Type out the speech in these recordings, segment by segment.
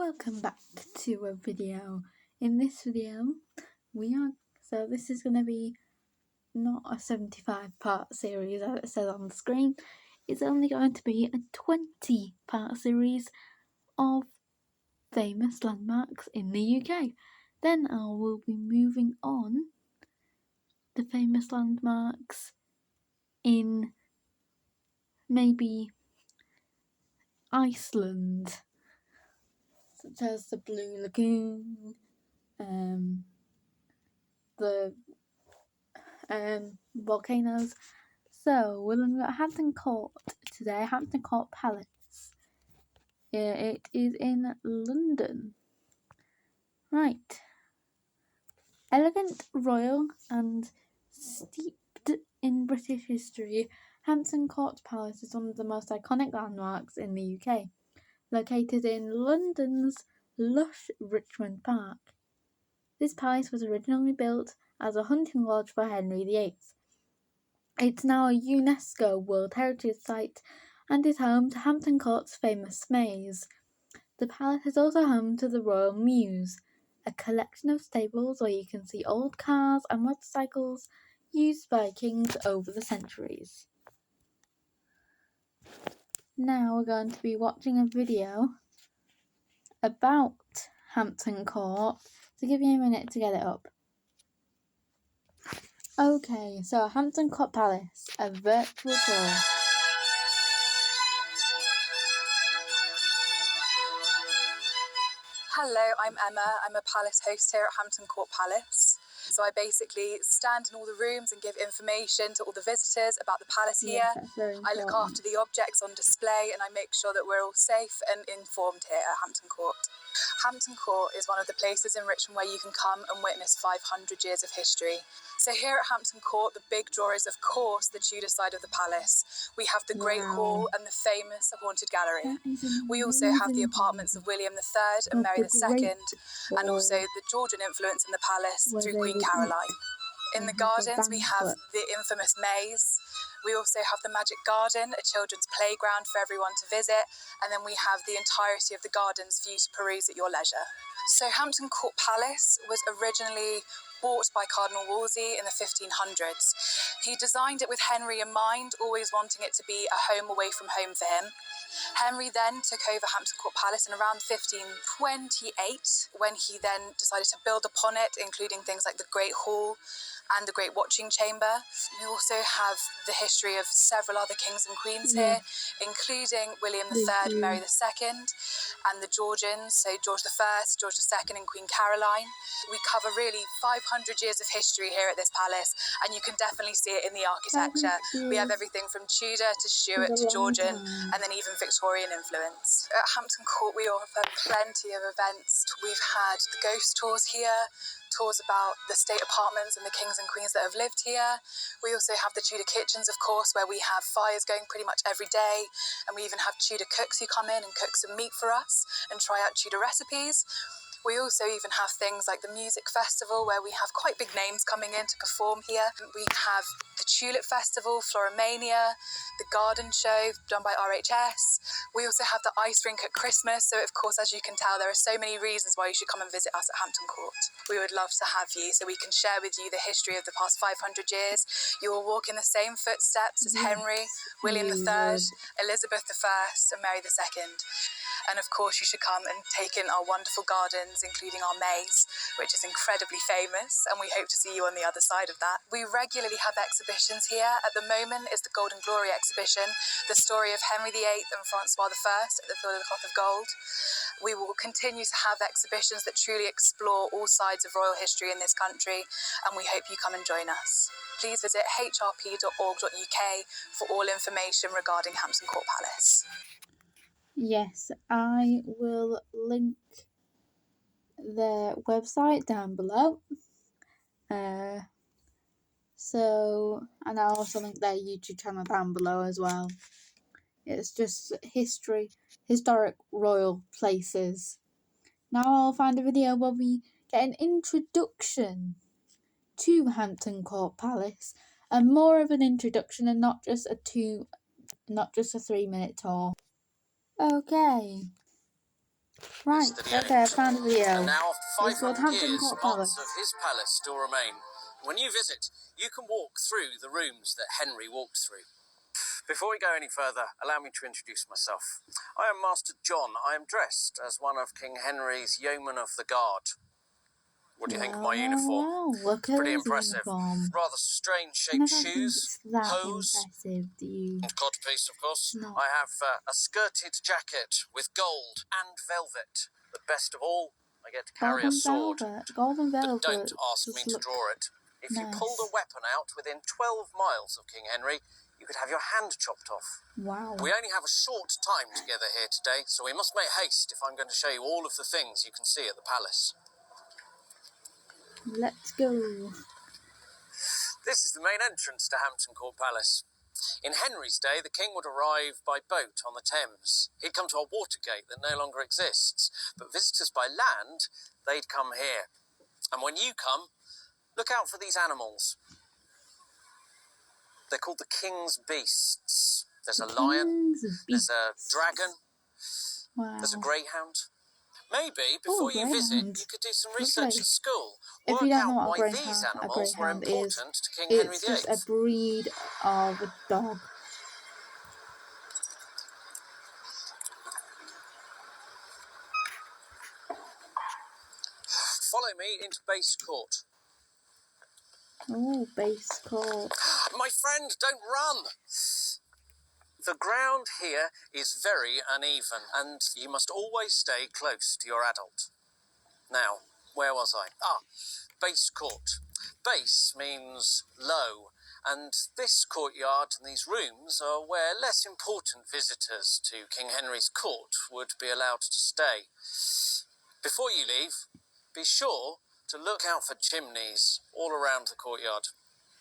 Welcome back to a video. In this video, this is going to be not a 75-part series as it says on the screen. It's only going to be a 20-part series of famous landmarks in the UK. Then I will be moving on to famous landmarks in maybe Iceland, such as the Blue Lagoon, the volcanoes. So we're looking at Hampton Court today, Hampton Court Palace. It is in London. Right. Elegant, royal and steeped in British history, Hampton Court Palace is one of the most iconic landmarks in the UK, located in London's lush Richmond Park. This palace was originally built as a hunting lodge for Henry VIII. It's now a UNESCO World Heritage Site and is home to Hampton Court's famous maze. The palace is also home to the Royal Mews, a collection of stables where you can see old cars and motorcycles used by kings over the centuries. Now we're going to be watching a video about Hampton Court, so give me a minute to get it up. Okay, so Hampton Court Palace, a virtual tour. Hello, I'm Emma. I'm a palace host here at Hampton Court Palace. So I basically stand in all the rooms and give information to all the visitors about the palace here. I look after the objects on display and I make sure that we're all safe and informed here at Hampton Court. Hampton Court is one of the places in Richmond where you can come and witness 500 years of history. So here at Hampton Court, the big draw is, of course, the Tudor side of the palace. We have the Great Hall and the famous Haunted Gallery. We also have the apartments of William III and Mary II, and also the Georgian influence in the palace through Queen Caroline. In the gardens, we have the infamous maze. We also have the Magic Garden, a children's playground for everyone to visit, and then we have the entirety of the gardens for you to peruse at your leisure. So Hampton Court Palace was originally bought by Cardinal Wolsey in the 1500s. He designed it with Henry in mind, always wanting it to be a home away from home for him. Henry then took over Hampton Court Palace in around 1528, when he then decided to build upon it, including things like the Great Hall and the Great Watching Chamber. We also have the history of several other kings and queens here, including William III, Mary II, and the Georgians, so George I, George II, and Queen Caroline. We cover really 500 years of history here at this palace, and you can definitely see it in the architecture. We have everything from Tudor to Stuart to Georgian, and then even Victorian influence. At Hampton Court, we offer plenty of events. We've had the ghost tours here, tours about the state apartments and the kings and queens that have lived here. We also have the Tudor kitchens, of course, where we have fires going pretty much every day, and we even have Tudor cooks who come in and cook some meat for us and try out Tudor recipes. We also even have things like the music festival, where we have quite big names coming in to perform here. We have the Tulip Festival, Floromania, the garden show done by RHS. We also have the ice rink at Christmas. So of course, as you can tell, there are so many reasons why you should come and visit us at Hampton Court. We would love to have you so we can share with you the history of the past 500 years. You will walk in the same footsteps as Henry, William III, Elizabeth I, and Mary II. And of course, you should come and take in our wonderful gardens, including our maze, which is incredibly famous, and we hope to see you on the other side of that. We regularly have exhibitions here. At the moment is the Golden Glory exhibition, the story of Henry VIII and Francois I at the Field of the Cloth of Gold. We will continue to have exhibitions that truly explore all sides of royal history in this country, and we hope you come and join us. Please visit hrp.org.uk for all information regarding Hampton Court Palace. Yes, I will link their website down below. And I'll also link their YouTube channel down below as well. It's just historic royal places. Now I'll find a video where we get an introduction to Hampton Court Palace, and more of an introduction and not just a 3-minute tour. Okay, Right, okay, I found a video. And now, after It's called 500 Hampton years, Court parts Palace. of his palace still remain. When you visit, you can walk through the rooms that Henry walked through. Before we go any further, allow me to introduce myself. I am Master John. I am dressed as one of King Henry's yeomen of the guard. What do you think of my uniform? Wow, look at Pretty his impressive. uniform. Rather strange And I shaped don't think shoes, it's that hose, impressive, do you? and codpiece, of course. It's not. I have a skirted jacket with gold and velvet. But best of all, I get to carry a sword. Golden velvet. But don't ask me to draw it. If you pulled a weapon out within 12 miles of King Henry, you could have your hand chopped off. Wow. We only have a short time together here today, so we must make haste if I'm going to show you all of the things you can see at the palace. Let's go. This is the main entrance to Hampton Court Palace. In Henry's day, the king would arrive by boat on the Thames. He'd come to a watergate that no longer exists. But visitors by land, they'd come here. And when you come, look out for these animals. They're called the king's beasts. There's a lion, there's a dragon, there's a greyhound. Maybe before you visit, you could do some research at school. Work out why these animals were important to King Henry VIII. It's just a breed of a dog. Follow me into base court. Oh, base court. My friend, don't run! The ground here is very uneven, and you must always stay close to your adult. Now, where was I? Base court. Base means low, and this courtyard and these rooms are where less important visitors to King Henry's court would be allowed to stay. Before you leave, be sure to look out for chimneys all around the courtyard.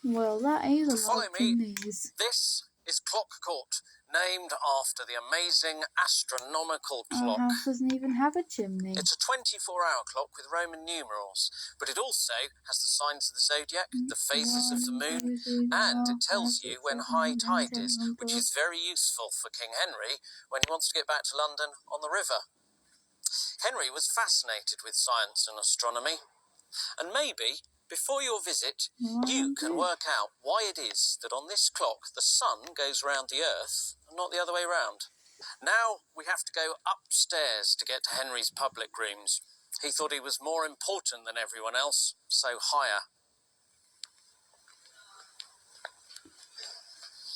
Well, that is a lot of chimneys. This is Clock Court, named after the amazing astronomical clock. Our house doesn't even have a chimney. It's a 24-hour clock with Roman numerals, but it also has the signs of the zodiac, the phases of the moon, and it tells you when high tide is, which is very useful for King Henry when he wants to get back to London on the river. Henry was fascinated with science and astronomy, and maybe before your visit, you can work out why it is that on this clock the sun goes round the earth and not the other way round. Now we have to go upstairs to get to Henry's public rooms. He thought he was more important than everyone else, so higher.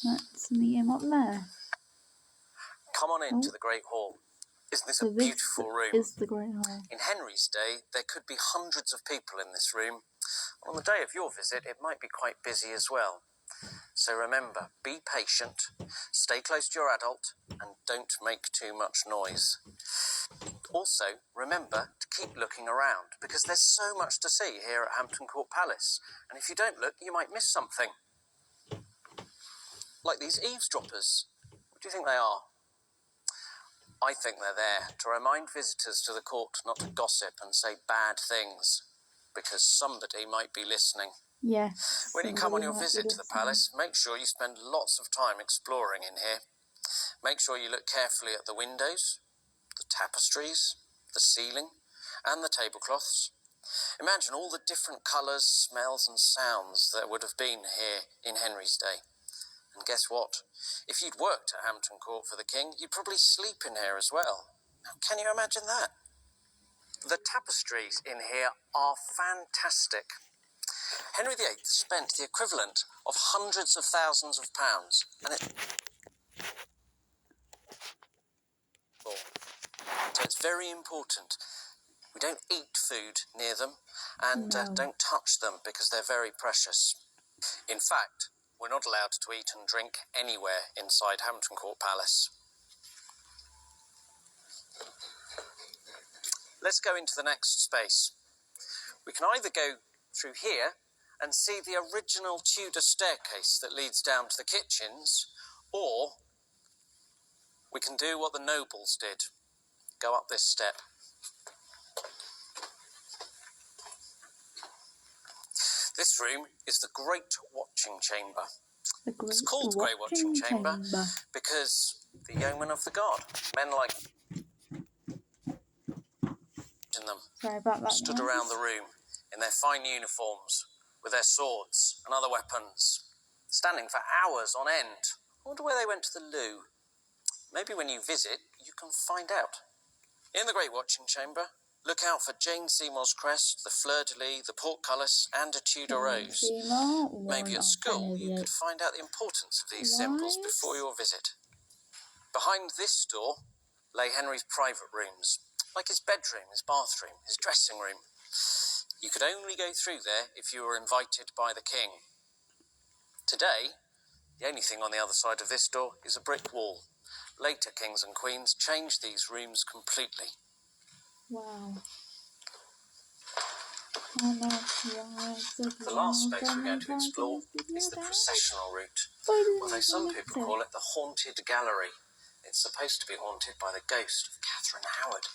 Let's meet him up there. Come on into the Great Hall. Isn't this a beautiful room? This is the Great Hall. In Henry's day, there could be hundreds of people in this room. On the day of your visit, it might be quite busy as well. So remember, be patient, stay close to your adult, and don't make too much noise. Also, remember to keep looking around, because there's so much to see here at Hampton Court Palace, and if you don't look, you might miss something. Like these eavesdroppers. What do you think they are? I think they're there to remind visitors to the court not to gossip and say bad things, because somebody might be listening. Yes. When you come on your visit to the palace, make sure you spend lots of time exploring in here. Make sure you look carefully at the windows, the tapestries, the ceiling, and the tablecloths. Imagine all the different colours, smells and sounds that would have been here in Henry's day. And guess what? If you'd worked at Hampton Court for the king, you'd probably sleep in here as well. Now, can you imagine that? The tapestries in here are fantastic. Henry VIII spent the equivalent of hundreds of thousands of pounds, and so it's very important. We don't eat food near them, and don't touch them because they're very precious. In fact, we're not allowed to eat and drink anywhere inside Hampton Court Palace. Let's go into the next space. We can either go through here and see the original Tudor staircase that leads down to the kitchens, or we can do what the nobles did, go up this step. This room is the Great Watching Chamber. It's called Great Watching Chamber because the yeomen of the guard, men like them stood around the room in their fine uniforms, with their swords and other weapons, standing for hours on end. I wonder where they went to the loo. Maybe when you visit, you can find out. In the Great Watching Chamber, look out for Jane Seymour's crest, the fleur-de-lis, the portcullis, and a Tudor rose. Maybe at school you could find out the importance of these symbols before your visit. Behind this door lay Henry's private rooms, like his bedroom, his bathroom, his dressing room. You could only go through there if you were invited by the king. Today, the only thing on the other side of this door is a brick wall. Later kings and queens changed these rooms completely. Wow. The last space we're going to explore is the processional route, although some people call it the haunted gallery. It's supposed to be haunted by the ghost of Catherine Howard.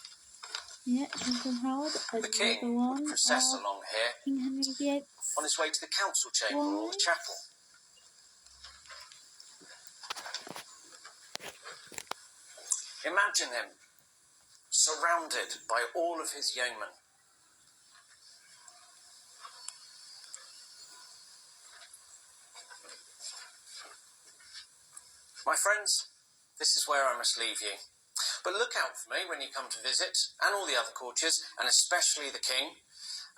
Yeah, Catherine Howard. The king would process along here King Henry VIII. On his way to the council chamber or the chapel. Imagine him surrounded by all of his yeomen. My friends, this is where I must leave you. But look out for me when you come to visit, and all the other courtiers, and especially the king.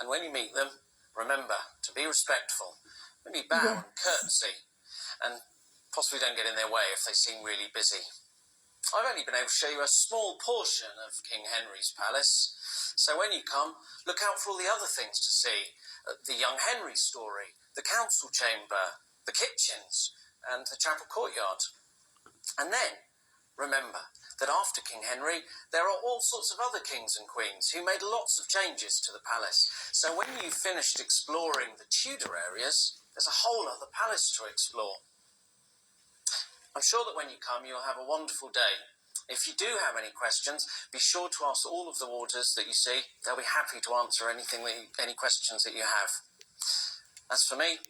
And when you meet them, remember to be respectful. Maybe bow and curtsy, and possibly don't get in their way if they seem really busy. I've only been able to show you a small portion of King Henry's palace, so when you come, look out for all the other things to see. The young Henry story, the council chamber, the kitchens, and the chapel courtyard. And then, remember that after King Henry, there are all sorts of other kings and queens who made lots of changes to the palace. So when you've finished exploring the Tudor areas, there's a whole other palace to explore. I'm sure that when you come, you'll have a wonderful day. If you do have any questions, be sure to ask all of the warders that you see. They'll be happy to answer any questions that you have. As for me,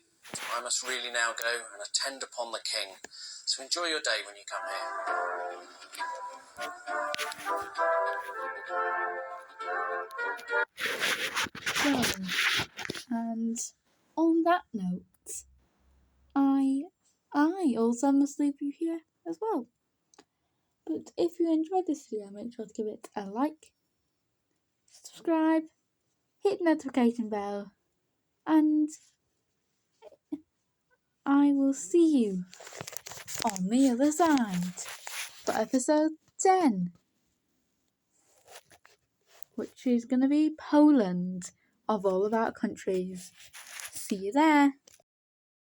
I must really now go and attend upon the king. So enjoy your day when you come here. So, and on that note, I also must leave you here as well. But if you enjoyed this video, make sure to give it a like, subscribe, hit the notification bell, and I will see you on the other side for episode 10, which is going to be Poland, of all of our countries. See you there.